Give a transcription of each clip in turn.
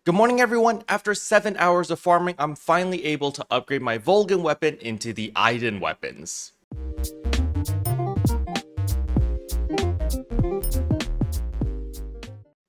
Good morning, everyone. After 7 hours of farming, I'm finally able to upgrade my Volgan weapon into the Einden weapons.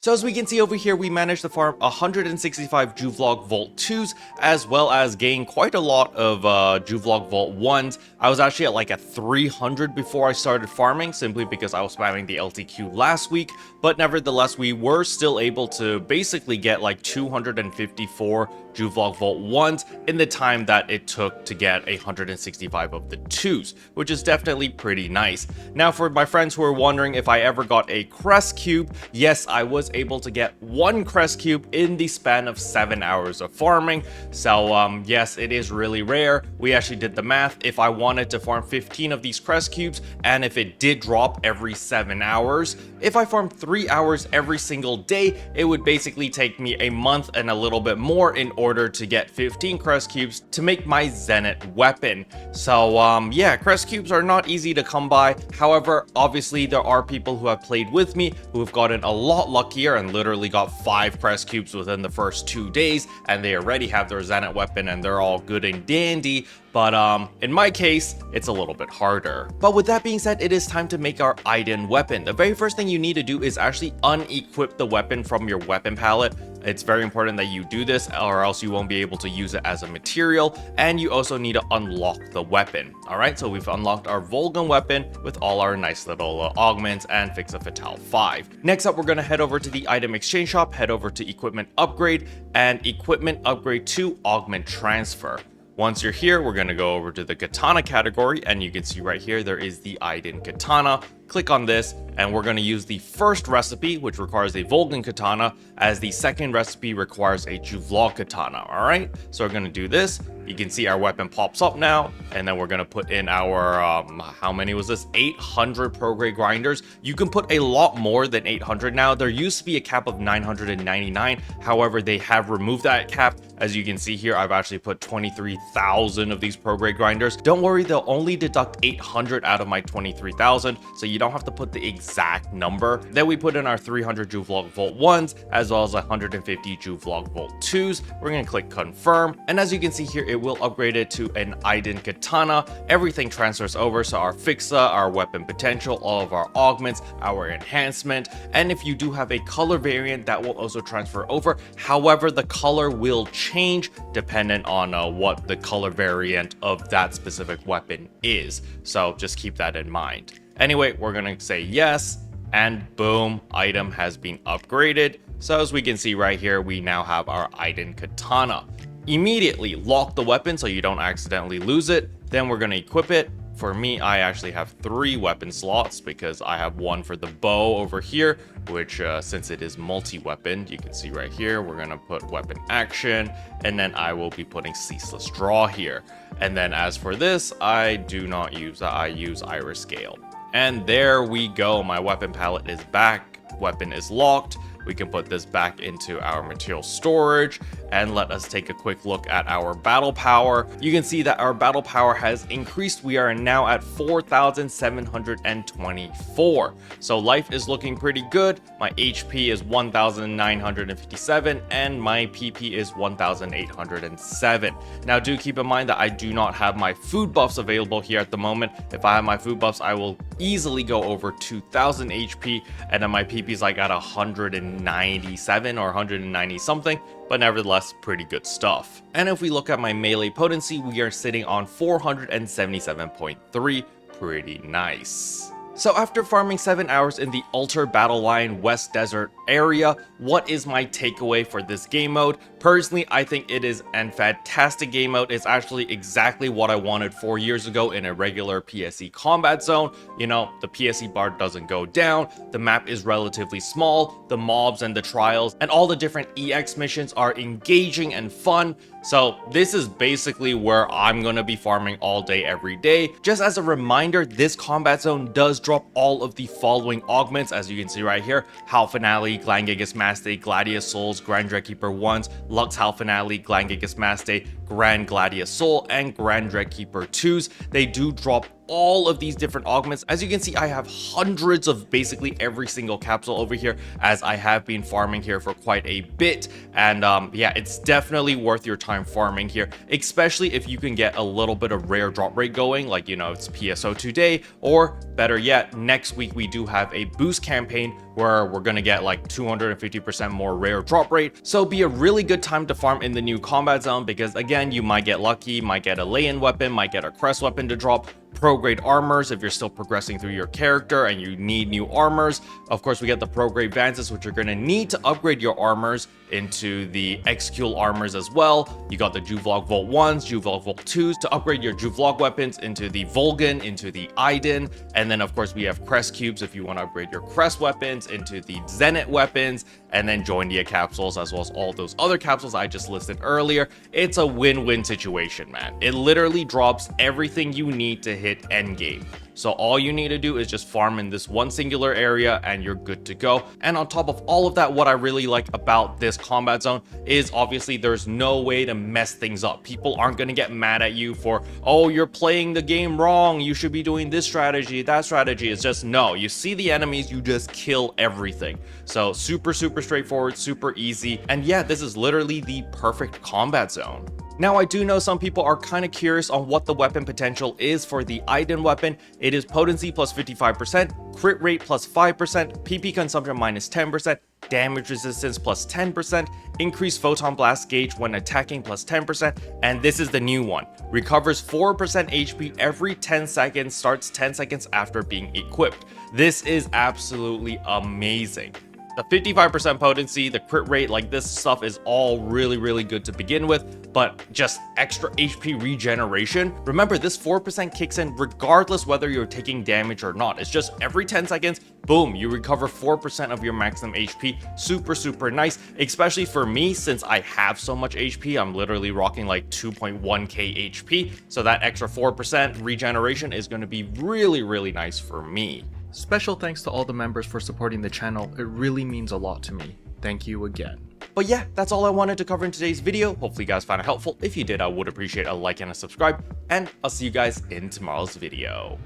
So as we can see over here, we managed to farm 165 Juvlog Vault 2s, as well as gain quite a lot of Juvlog Vault 1s. I was actually at like a 300 before I started farming, simply because I was spamming the LTQ last week, but nevertheless, we were still able to basically get like 254 Juvlog Vault 1s in the time that it took to get 165 of the 2s, which is definitely pretty nice. Now, for my friends who are wondering if I ever got a Cres Cube, yes, I was able to get one Cres Cube in the span of 7 hours of farming. So yes, it is really rare. We actually did the math. If I wanted to farm 15 of these Cres Cubes, and if it did drop every 7 hours, if I farmed 3 hours every single day, it would basically take me a month and a little bit more in order to get 15 Cres Cubes to make my Zenith weapon. So yeah, Cres Cubes are not easy to come by. However, obviously there are people who have played with me who have gotten a lot luckier and literally got 5 Cres Cubes within the first 2 days, and they already have their Zenith weapon and they're all good and dandy. But in my case, it's a little bit harder. But with that being said, it is time to make our Einden weapon. The very first thing you need to do is actually unequip the weapon from your weapon palette. It's very important that you do this, or else you won't be able to use it as a material, and you also need to unlock the weapon. Alright, so we've unlocked our Volgan weapon with all our nice little augments and Fix a Fatale 5. Next up, we're going to head over to the item exchange shop, head over to equipment upgrade, and equipment upgrade to augment transfer. Once you're here, we're going to go over to the katana category, and you can see right here there is the Einden katana. Click on this, and we're going to use the first recipe, which requires a Volgan katana, as the second recipe requires a Juvlog katana. Alright, so we're going to do this. You can see our weapon pops up now, and then we're going to put in our, how many was this? 800 prograde grinders. You can put a lot more than 800 now. There used to be a cap of 999. However, they have removed that cap. As you can see here, I've actually put 23,000 of these prograde grinders. Don't worry, they'll only deduct 800 out of my 23,000, so you don't have to put the exact number. Then we put in our 300 Juvlog Vault 1s, as well as 150 Juvlog Vault 2s. We're going to click confirm, and as you can see here, it will upgrade it to an Einden katana. Everything transfers over, so our fixa, our weapon potential, all of our augments, our enhancement, and if you do have a color variant, that will also transfer over. However, the color will change dependent on what the color variant of that specific weapon is, so just keep that in mind. Anyway, we're gonna say yes, and boom, item has been upgraded. So as we can see right here, we now have our Einden katana. Immediately lock the weapon so you don't accidentally lose it. Then we're gonna equip it. For me, I actually have 3 weapon slots because I have one for the bow over here, which since it is multi-weapon, you can see right here, we're gonna put weapon action, and then I will be putting ceaseless draw here. And then as for this, I do not use that, I use iris scale. And there we go, my weapon palette is back, weapon is locked. We can put this back into our material storage, and let us take a quick look at our battle power. You can see that our battle power has increased. We are now at 4,724. So life is looking pretty good. My HP is 1,957 and my PP is 1,807. Now do keep in mind that I do not have my food buffs available here at the moment. If I have my food buffs, I will easily go over 2,000 HP, and then my PP is like at 197 or 190 something, but nevertheless pretty good stuff. And if we look at my melee potency, we are sitting on 477.3, pretty nice. So after farming 7 hours in the Altar Battle Line West Desert area, what is my takeaway for this game mode? Personally, I think it is a fantastic game mode. It's actually exactly what I wanted 4 years ago in a regular PSE combat zone. You know, the PSE bar doesn't go down, the map is relatively small, the mobs and the trials and all the different EX missions are engaging and fun. So this is basically where I'm going to be farming all day every day. Just as a reminder, this combat zone does drop all of the following augments, as you can see right here: Hal Finale, Glangagus Maste, Gladius Souls, Grand Dreadkeeper 1s, Lux Hal Finale, Glangagus Maste, Grand Gladius Soul, and Grand Dreadkeeper 2s. They do drop all of these different augments. As you can see, I have hundreds of basically every single capsule over here, as I have been farming here for quite a bit. And yeah, it's definitely worth your time farming here, especially if you can get a little bit of rare drop rate going, like, you know, it's PSO2 day, or better yet, next week we do have a boost campaign where we're gonna get like 250% more rare drop rate. So be a really good time to farm in the new combat zone, because again, you might get lucky, might get a lay-in weapon, might get a Cres weapon to drop, pro grade armors if you're still progressing through your character and you need new armors. Of course, we get the pro grade Vances, which you're going to need to upgrade your armors into the XQ armors as well. You got the Juvlog Volt 1s, Juvlog Volt 2s to upgrade your Juvlog weapons into the Volgan, into the Einden. And then of course we have Cres Cubes if you want to upgrade your Cres weapons into the Zenit weapons, and then Joindia capsules, as well as all those other capsules I just listed earlier. It's a win-win situation, man. It literally drops everything you need to hit endgame. So all you need to do is just farm in this one singular area and you're good to go. And on top of all of that, what I really like about this combat zone is obviously there's no way to mess things up. People aren't going to get mad at you for, oh, you're playing the game wrong, you should be doing this strategy, that strategy. It's just, no, you see the enemies, you just kill everything. So super straightforward, super easy. And yeah, this is literally the perfect combat zone. Now, I do know some people are kind of curious on what the weapon potential is for the Einden weapon. It is potency plus 55%, crit rate plus 5%, PP consumption minus 10%, damage resistance plus 10%, increased photon blast gauge when attacking plus 10%, and this is the new one. Recovers 4% HP every 10 seconds, starts 10 seconds after being equipped. This is absolutely amazing. The 55% potency, the crit rate, like this stuff is all really good to begin with, but just extra HP regeneration. Remember, this 4% kicks in regardless whether you're taking damage or not. It's just every 10 seconds, boom, you recover 4% of your maximum HP. Super nice, especially for me, since I have so much HP. I'm literally rocking like 2.1k HP, so that extra 4% regeneration is going to be really nice for me. Special thanks to all the members for supporting the channel. It really means a lot to me. Thank you again. But yeah, that's all I wanted to cover in today's video. Hopefully you guys found it helpful. If you did, I would appreciate a like and a subscribe, and I'll see you guys in tomorrow's video.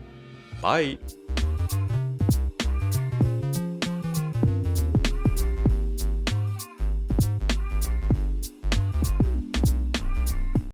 Bye.